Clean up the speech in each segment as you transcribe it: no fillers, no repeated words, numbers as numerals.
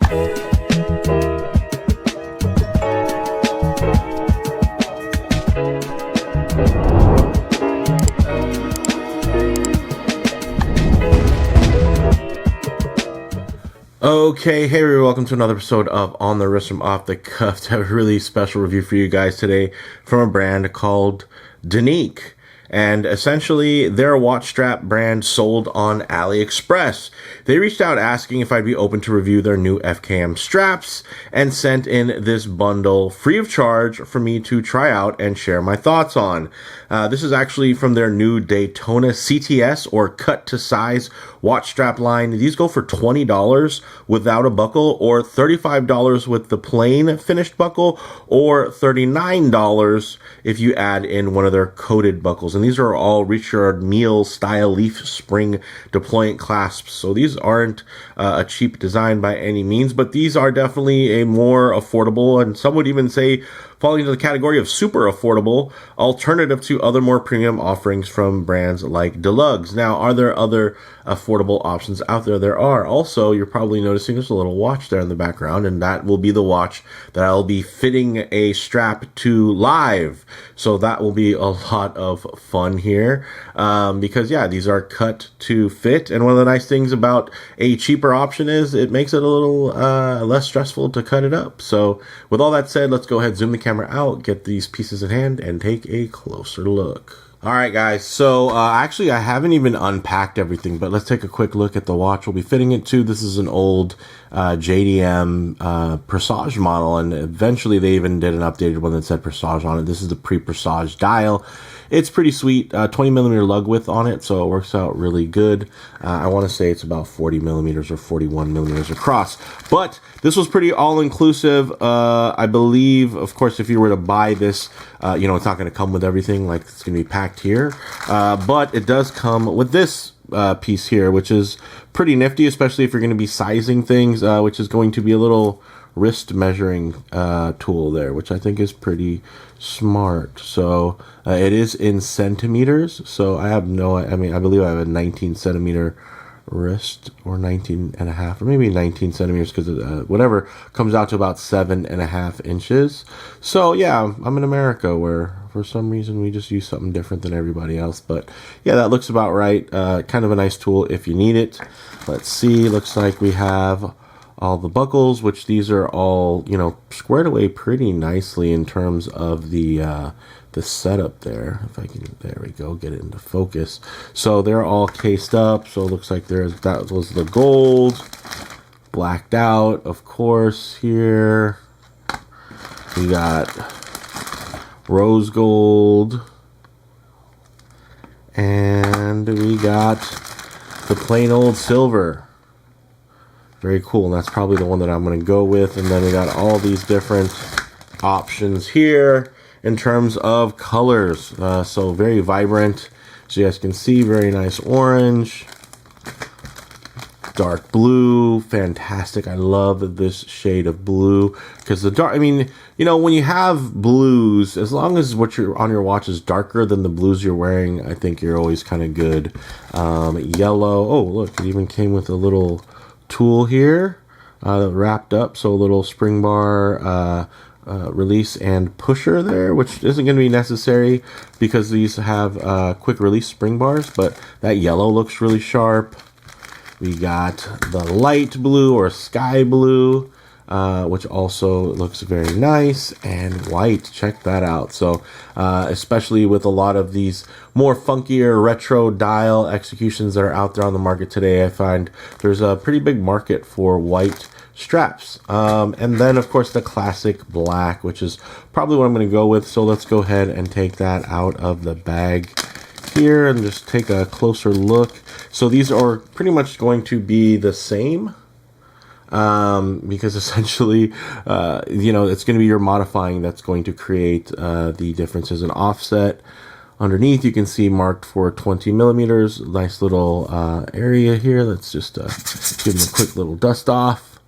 Okay, hey everyone, welcome to another episode of On the Wrist from Off the Cuff. I have a really special review for you guys today from a brand called Denique. And essentially, they're a watch strap brand sold on AliExpress. They reached out asking if I'd be open to review their new FKM straps and sent in this bundle free of charge for me to try out and share my thoughts on. This is actually from their new Daytona CTS or cut to size watch strap line. These go for $20 without a buckle, or $35 with the plain finished buckle, or $39 if you add in one of their coated buckles. And these are all Richard Mille-style leaf spring deployant clasps. So these aren't a cheap design by any means, but these are definitely a more affordable, and some would even say falling into the category of super affordable alternative to other more premium offerings from brands like Deluxe. Now, are there other affordable options out there? There are. Also, you're probably noticing there's a little watch there in the background, and that will be the watch that I'll be fitting a strap to live. So that will be a lot of fun here, because yeah, these are cut to fit. And one of the nice things about a cheaper option is it makes it a little less stressful to cut it up. So with all that said, let's go ahead, zoom the camera out, get these pieces in hand, and take a closer look. All right, guys, so actually I haven't even unpacked everything, but let's take a quick look at the watch we'll be fitting it to. This is an old JDM Presage model, and eventually they even did an updated one that said Presage on it. This is the pre-Presage dial. It's pretty sweet, 20 millimeter lug width on it, so it works out really good. I want to say it's about 40 millimeters or 41 millimeters across, but this was pretty all-inclusive. I believe, of course, if you were to buy this, you know, it's not going to come with everything, like it's going to be packed here, but it does come with this piece here, which is pretty nifty, especially if you're going to be sizing things, which is going to be a little wrist measuring tool there, which I think is pretty smart. So it is in centimeters, so I believe I have a 19 centimeter wrist, or 19 and a half, or maybe 19 centimeters, because whatever comes out to about 7.5 inches. So yeah, I'm in America, where for some reason we just use something different than everybody else, but yeah, that looks about right. Kind of a nice tool if you need it. Let's see, looks like we have all the buckles, which these are all, you know, squared away pretty nicely in terms of the setup there. If I can, there we go, get it into focus. So they're all cased up, so it looks like that was the gold, blacked out, of course. Here we got rose gold, and we got the plain old silver. Very cool, and that's probably the one that I'm going to go with. And then we got all these different options here in terms of colors. So very vibrant, so you guys can see, very nice orange, dark blue, fantastic. I love this shade of blue, because the dark, I mean, you know, when you have blues, as long as what you're on your watch is darker than the blues you're wearing, I think you're always kind of good. Yellow, oh look, it even came with a little tool here wrapped up, so a little spring bar release and pusher there, which isn't going to be necessary because these have quick release spring bars, but that yellow looks really sharp. We got the light blue or sky blue, which also looks very nice, and white, check that out. So especially with a lot of these more funkier retro dial executions that are out there on the market today, I find there's a pretty big market for white straps. And then of course the classic black, which is probably what I'm going to go with. So let's go ahead and take that out of the bag here and just take a closer look. So these are pretty much going to be the same, because essentially, you know, it's going to be your modifying that's going to create the differences in offset. Underneath, you can see marked for 20 millimeters. Nice little area here. Let's just give them a quick little dust off.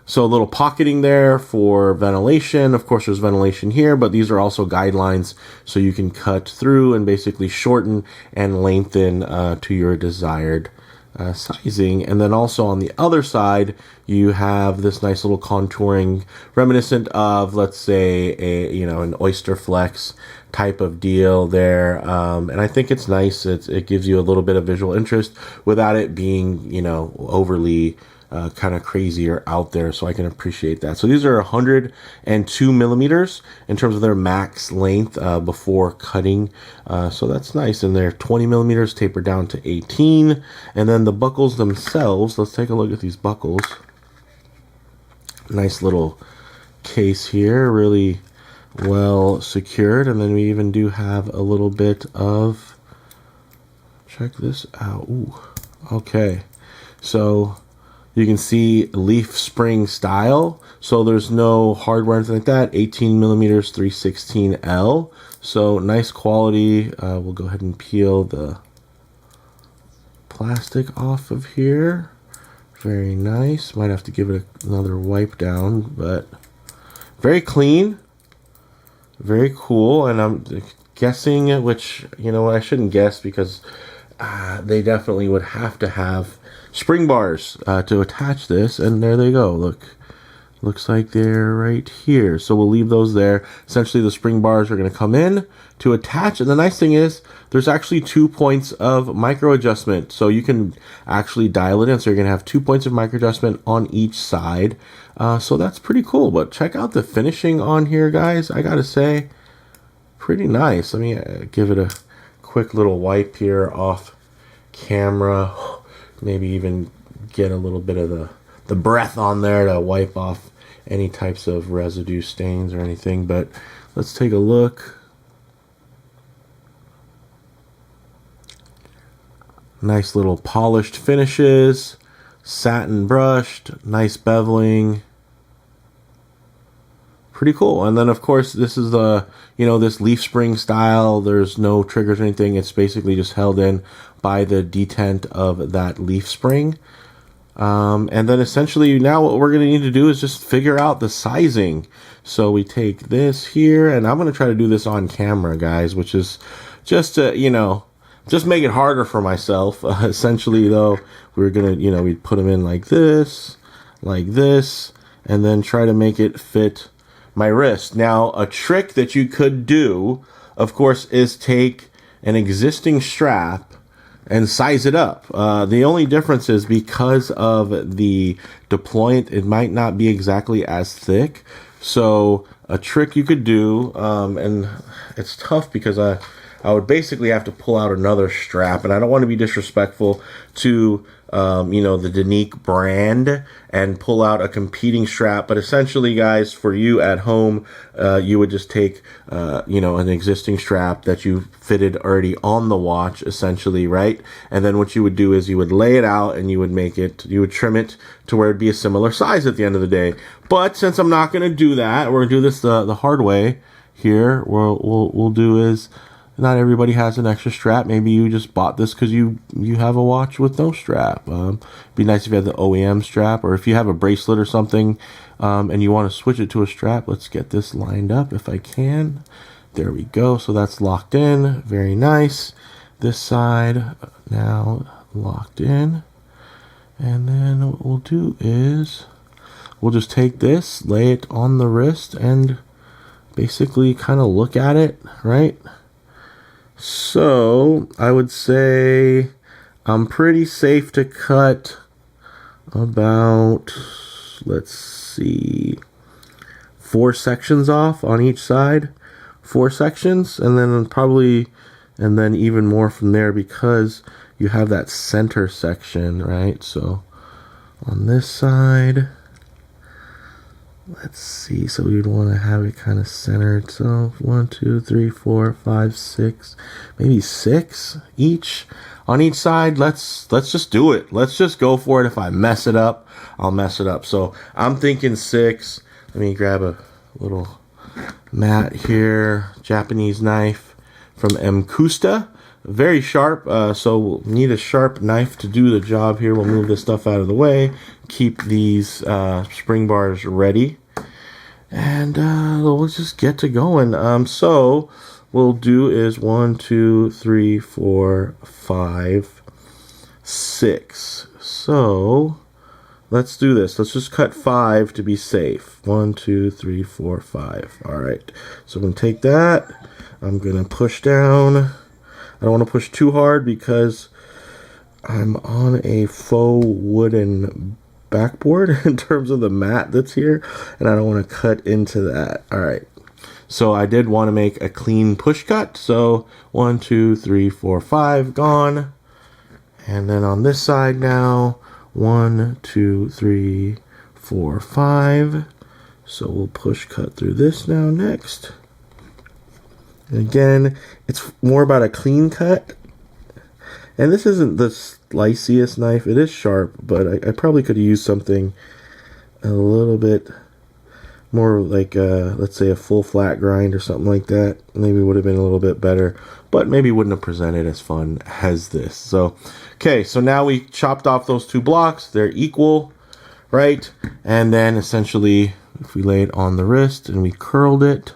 So a little pocketing there for ventilation. Of course, there's ventilation here, but these are also guidelines, so you can cut through and basically shorten and lengthen to your desired sizing. And then also on the other side, you have this nice little contouring reminiscent of, let's say, an Oyster Flex type of deal there. And I think it's nice. It gives you a little bit of visual interest without it being, overly kind of crazy or out there, so I can appreciate that. So these are 102 millimeters in terms of their max length before cutting. So that's nice. And they're 20 millimeters tapered down to 18. And then the buckles themselves, let's take a look at these buckles. Nice little case here, really well secured. And then we even do have a little bit of, check this out. Ooh, okay. So you can see leaf spring style, so there's no hardware or anything like that. 18 millimeters 316L, so nice quality. We'll go ahead and peel the plastic off of here. Very nice. Might have to give it another wipe down, but very clean, very cool. And I'm guessing, which, I shouldn't guess, because they definitely would have to have spring bars to attach this, and there they go. Looks like they're right here, so we'll leave those there. Essentially, the spring bars are going to come in to attach, and the nice thing is there's actually 2 points of micro adjustment, so you can actually dial it in. So you're going to have 2 points of micro adjustment on each side, so that's pretty cool. But check out the finishing on here, guys. I gotta say, pretty nice. Let me give it a quick little wipe here off camera. Maybe even get a little bit of the breath on there to wipe off any types of residue stains or anything. But let's take a look. Nice little polished finishes, satin brushed, nice beveling. Pretty cool. And then of course this is the, this leaf spring style. There's no triggers or anything. It's basically just held in by the detent of that leaf spring. And then essentially now what we're going to need to do is just figure out the sizing. So we take this here, and I'm going to try to do this on camera, guys, which is just to, just make it harder for myself. Essentially though, we're going to, we'd put them in like this, and then try to make it fit my wrist. Now, a trick that you could do, of course, is take an existing strap and size it up. The only difference is because of the deployant, it might not be exactly as thick. So a trick you could do, and it's tough because I would basically have to pull out another strap, and I don't want to be disrespectful to the Denique brand and pull out a competing strap. But essentially, guys, for you at home, you would just take an existing strap that you fitted already on the watch, essentially, right? And then what you would do is you would lay it out, and you would trim it to where it'd be a similar size at the end of the day. But since I'm not going to do that, we're going to do this the hard way here. We'll do is, not everybody has an extra strap. Maybe you just bought this because you have a watch with no strap. Be nice if you had the OEM strap, or if you have a bracelet or something and you want to switch it to a strap. Let's get this lined up if I can. There we go. So that's locked in. Very nice. This side now locked in. And then what we'll do is we'll just take this, lay it on the wrist, and basically kind of look at it, right? So I would say I'm pretty safe to cut about, let's see, 4 sections off on each side, 4 sections, and then even more from there, because you have that center section, right? So on this side, let's see, so we would want to have it kind of centered. So 1, 2, 3, 4, 5, 6, maybe 6 each on each side. Let's just do it. Let's just go for it. If I mess it up, I'll mess it up. So I'm thinking 6. Let me grab a little mat here, Japanese knife from Mkusta. Very sharp, so we'll need a sharp knife to do the job here. We'll move this stuff out of the way, keep these spring bars ready, and we'll just get to going. So we'll do is 1, 2, 3, 4, 5, 6. So let's do this. Let's just cut 5 to be safe. 1, 2, 3, 4, 5. All right. So I'm going to take that. I'm going to push down. I don't want to push too hard because I'm on a faux wooden backboard in terms of the mat that's here, and I don't want to cut into that. All right. So I did want to make a clean push cut. So 1, 2, 3, 4, 5 gone. And then on this side now, 1, 2, 3, 4, 5. So we'll push cut through this now next. And again, it's more about a clean cut. And this isn't the sliceiest knife. It is sharp, but I probably could have used something a little bit more like, let's say, a full flat grind or something like that. Maybe would have been a little bit better, but maybe wouldn't have presented as fun as this. So, okay, so now we chopped off those 2 blocks. They're equal, right? And then essentially, if we lay it on the wrist and we curled it,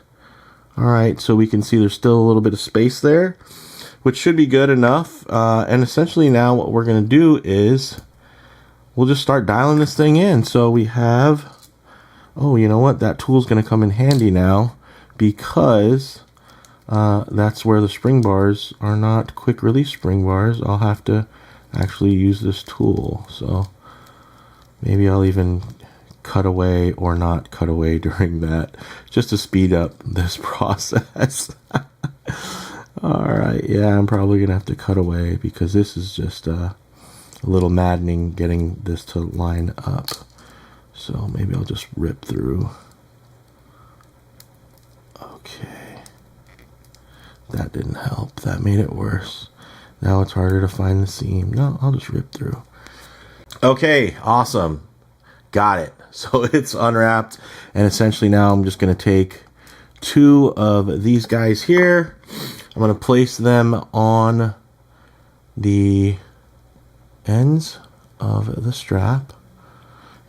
all right, so we can see there's still a little bit of space there, which should be good enough. And essentially now what we're going to do is we'll just start dialing this thing in. So we have, oh, you know what? That tool's going to come in handy now because that's where the spring bars are not quick release spring bars. I'll have to actually use this tool. So maybe I'll even cut away or not cut away during that just to speed up this process. All right, yeah, I'm probably gonna have to cut away because this is just a little maddening getting this to line up. So maybe I'll just rip through. Okay, that didn't help. That made it worse. Now it's harder to find the seam. No, I'll just rip through. Okay, awesome. Got it. So it's unwrapped, and essentially now I'm just going to take 2 of these guys here. I'm going to place them on the ends of the strap,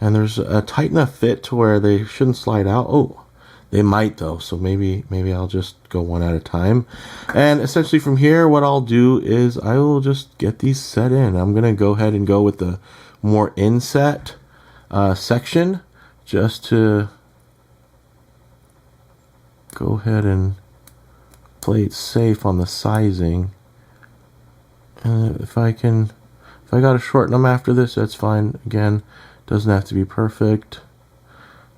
and there's a tight enough fit to where they shouldn't slide out. Oh, they might though, so maybe I'll just go one at a time. And essentially from here, what I'll do is I will just get these set in. I'm going to go ahead and go with the more inset section just to go ahead and play it safe on the sizing. And if I gotta shorten them after this, that's fine. Again, doesn't have to be perfect.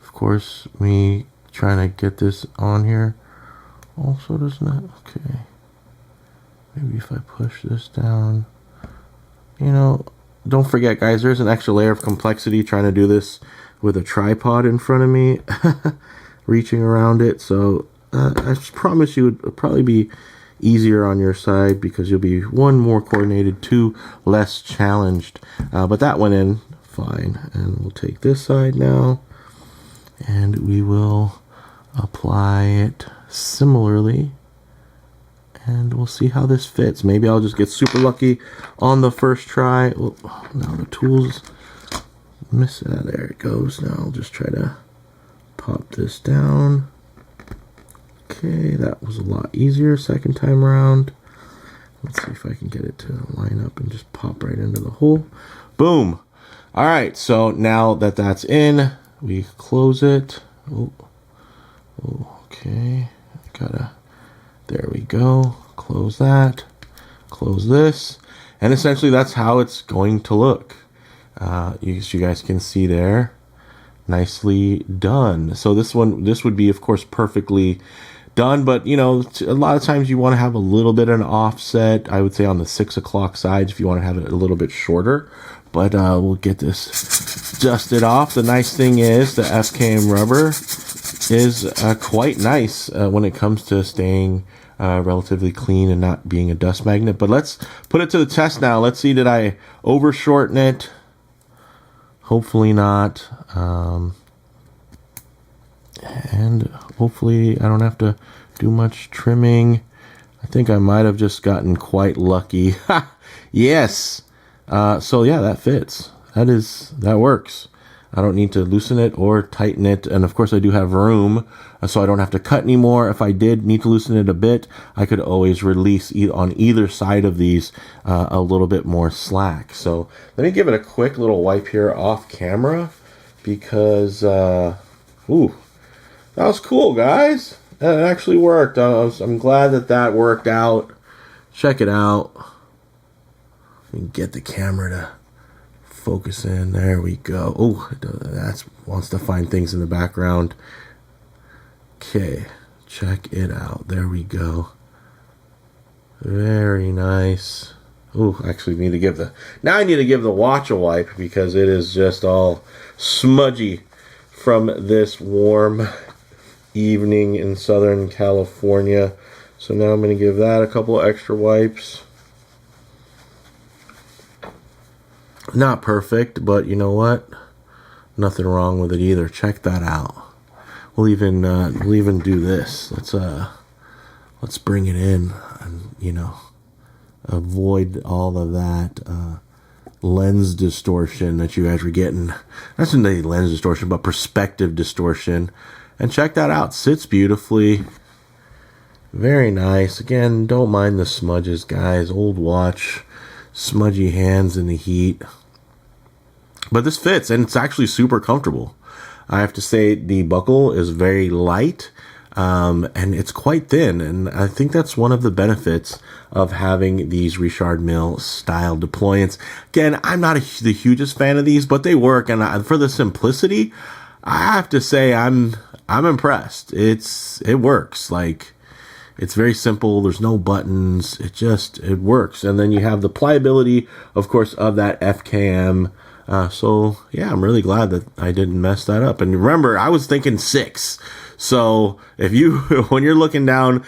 Of course, me trying to get this on here also does not. Okay, maybe if I push this down, you know, don't forget, guys, there's an extra layer of complexity trying to do this with a tripod in front of me, reaching around it. So I promise you it would probably be easier on your side because you'll be 1, more coordinated, 2, less challenged. But that went in fine. And we'll take this side now, and we will apply it similarly. And we'll see how this fits. Maybe I'll just get super lucky on the first try. Oh, now the tools miss. There it goes. Now I'll just try to pop this down. Okay, that was a lot easier second time around. Let's see if I can get it to line up and just pop right into the hole. Boom. All right, so now that that's in, we close it. Oh, okay. There we go. Close that. Close this. And essentially that's how it's going to look. You guys can see there. Nicely done. So this would be, of course, perfectly done, but you know, a lot of times you want to have a little bit of an offset. I would say on the 6 o'clock sides if you want to have it a little bit shorter. But we'll get this dusted off. The nice thing is the FKM rubber is quite nice when it comes to staying relatively clean and not being a dust magnet. But let's put it to the test now. Let's see, did I over shorten it? Hopefully not. And hopefully I don't have to do much trimming. I think I might have just gotten quite lucky. Yes. So yeah, that fits. That works. I don't need to loosen it or tighten it. And of course I do have room, so I don't have to cut anymore. If I did need to loosen it a bit, I could always release on either side of these a little bit more slack. So let me give it a quick little wipe here off camera, because, ooh, that was cool, guys. It actually worked. I'm glad that worked out. Check it out. Let me get the camera to focus in. There we go. Oh, that wants to find things in the background. Okay, check it out. There we go. Very nice. Oh, actually need to give I need to give the watch a wipe, because it is just all smudgy from this warm evening in Southern California. So now I'm going to give that a couple extra wipes. Not perfect, but you know what? Nothing wrong with it either. Check that out. We'll even do this. Let's bring it in, and avoid all of that lens distortion that you guys were getting. That's not lens distortion, but perspective distortion. And check that out. Sits beautifully. Very nice. Again, don't mind the smudges, guys. Old watch, smudgy hands in the heat. But this fits, and it's actually super comfortable. I have to say the buckle is very light, and it's quite thin. And I think that's one of the benefits of having these Richard Mille-style deployants. Again, I'm not the hugest fan of these, but they work. And for the simplicity, I have to say I'm impressed. It works. Like, it's very simple. There's no buttons. It works. And then you have the pliability, of course, of that FKM. So yeah, I'm really glad that I didn't mess that up. And remember, I was thinking 6. So if when you're looking down,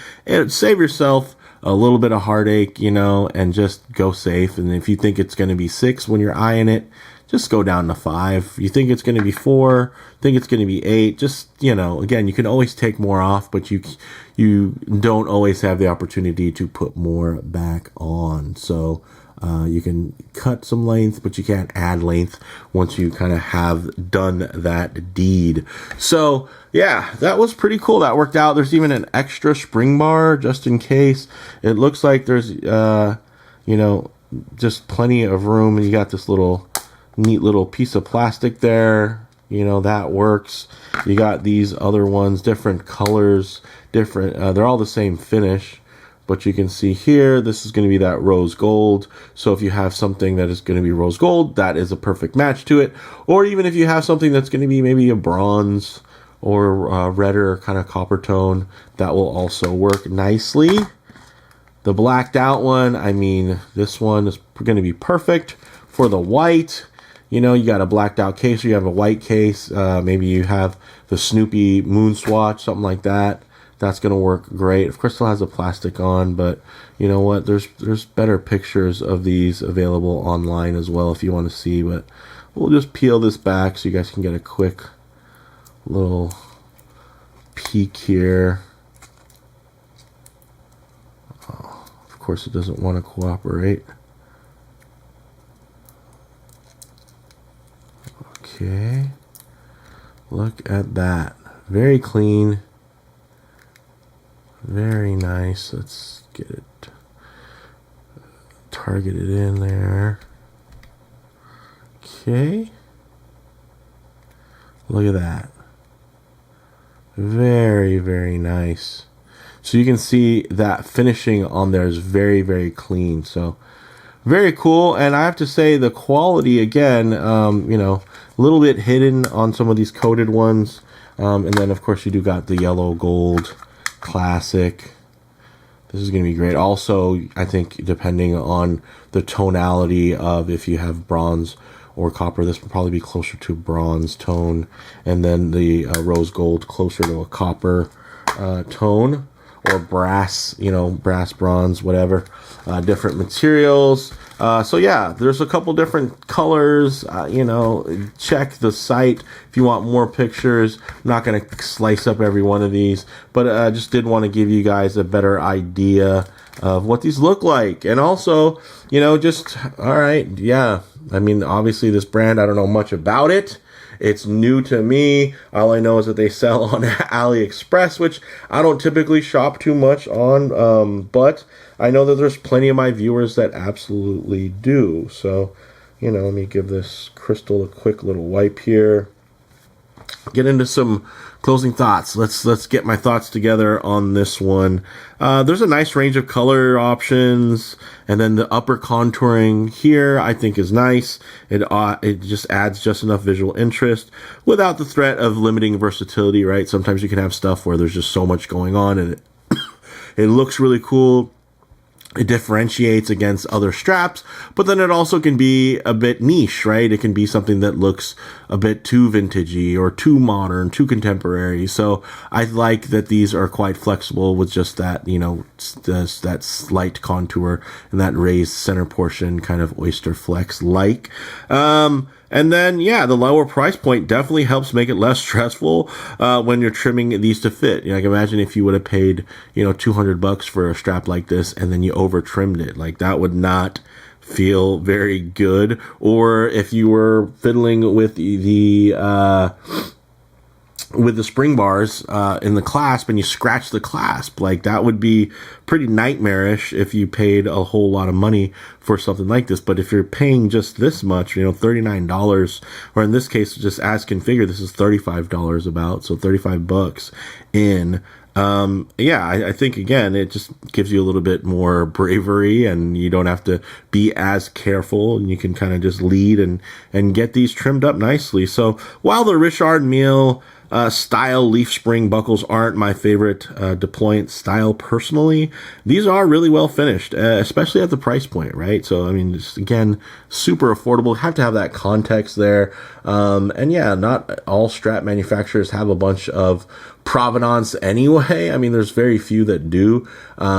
save yourself a little bit of heartache, and just go safe. And if you think it's going to be 6 when you're eyeing it, just go down to 5. You think it's going to be 4, think it's going to be 8, just, again, you can always take more off, but you don't always have the opportunity to put more back on. So you can cut some length, but you can't add length once you kind of have done that deed. So yeah, that was pretty cool. That worked out. There's even an extra spring bar just in case. It looks like there's, just plenty of room, and you got this neat little piece of plastic there. That works. You got these other ones, different colors, they're all the same finish, but you can see here, this is going to be that rose gold. So if you have something that is going to be rose gold, that is a perfect match to it. Or even if you have something that's going to be maybe a bronze or redder kind of copper tone, that will also work nicely. The blacked out one, this one is going to be perfect for the white. You got a blacked out case, or you have a white case. Maybe you have the Snoopy moon swatch, something like that. That's going to work great. Of course, it still has the plastic on, but you know what? There's better pictures of these available online as well if you want to see. But we'll just peel this back so you guys can get a quick little peek here. Oh, of course, it doesn't want to cooperate. Okay, look at that. Very clean, very nice. Let's get it targeted in there. Okay, look at that. Very, very nice. So you can see that finishing on there is very, very clean. So very cool. And I have to say the quality, again, a little bit hidden on some of these coated ones. And then, of course, you do got the yellow gold classic. This is going to be great. Also, I think depending on the tonality of if you have bronze or copper, this will probably be closer to bronze tone. And then the rose gold closer to a copper tone. Or brass, brass, bronze, whatever, different materials. So yeah, there's a couple different colors. Check the site if you want more pictures. I'm not going to slice up every one of these, but I just did want to give you guys a better idea of what these look like. And also, all right, yeah. Obviously this brand, I don't know much about it. It's new to me. All I know is that they sell on AliExpress, which I don't typically shop too much on, but I know that there's plenty of my viewers that absolutely do. So, you know, let me give this crystal a quick little wipe here. Get into some closing thoughts. Let's get my thoughts together on this one. There's a nice range of color options, and then the upper contouring here I think is nice. It just adds just enough visual interest without the threat of limiting versatility, right? Sometimes you can have stuff where there's just so much going on and it looks really cool. It differentiates against other straps, but then it also can be a bit niche, right? It can be something that looks a bit too vintagey or too modern, too contemporary. So I like that these are quite flexible with just that, you know, that slight contour and that raised center portion, kind of oyster flex like. And then, yeah, the lower price point definitely helps make it less stressful when you're trimming these to fit. You know, like imagine if you would have paid, you know, $200 for a strap like this and then you over trimmed it. Like that would not feel very good. Or if you were fiddling with the spring bars in the clasp and you scratch the clasp, like that would be pretty nightmarish if you paid a whole lot of money for something like this. But if you're paying just this much, you know, $39, or in this case just as configured, this is $35 about, so $35 in. Yeah, I think again, it just gives you a little bit more bravery and you don't have to be as careful and you can kind of just lead and get these trimmed up nicely. So while the Richard Mille style leaf spring buckles aren't my favorite deployant style personally, these are really well finished, especially at the price point, right? So, I mean, just, again, super affordable. Have to have that context there. And yeah, not all strap manufacturers have a bunch of provenance anyway. I mean, there's very few that do,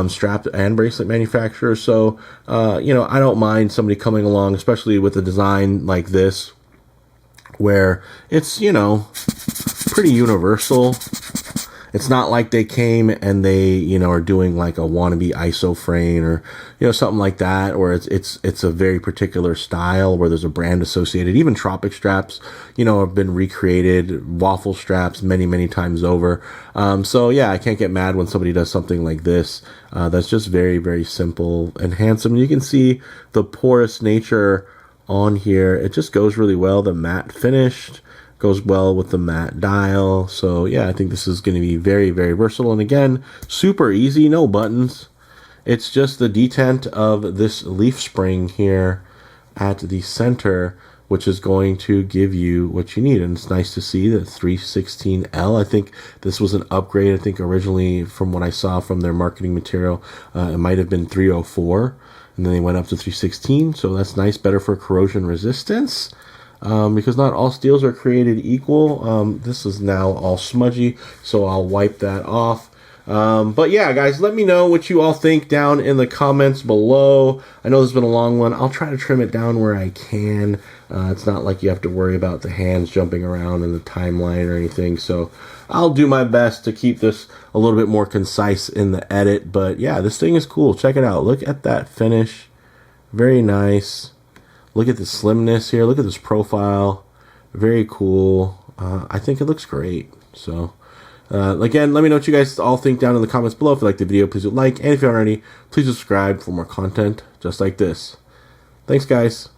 strap and bracelet manufacturers. So, you know, I don't mind somebody coming along, especially with a design like this, where it's, you know, pretty universal. It's not like they came and they, you know, are doing like a wannabe ISO frame or, you know, something like that, or it's a very particular style where there's a brand associated. Even tropic straps, you know, have been recreated, waffle straps many times over. So yeah, I can't get mad when somebody does something like this. That's just very simple and handsome. You can see the porous nature on here. It just goes really well. The matte finished goes well with the matte dial. So yeah, I think this is going to be very versatile. And again, super easy, no buttons. It's just the detent of this leaf spring here at the center, which is going to give you what you need. And it's nice to see the 316L. I think this was an upgrade. I think originally, from what I saw from their marketing material, it might have been 304. And then they went up to 316. So that's nice, better for corrosion resistance. Because not all steels are created equal. This is now all smudgy, so I'll wipe that off. But yeah, guys, let me know what you all think down in the comments below. I know this has been a long one. I'll try to trim it down where I can. It's not like you have to worry about the hands jumping around in the timeline or anything. So I'll do my best to keep this a little bit more concise in the edit. But yeah, this thing is cool. Check it out. Look at that finish. Very nice. Look at the slimness here. Look at this profile. Very cool. I think it looks great. So, again, let me know what you guys all think down in the comments below. If you like the video, please do like. And if you aren't already, please subscribe for more content just like this. Thanks, guys.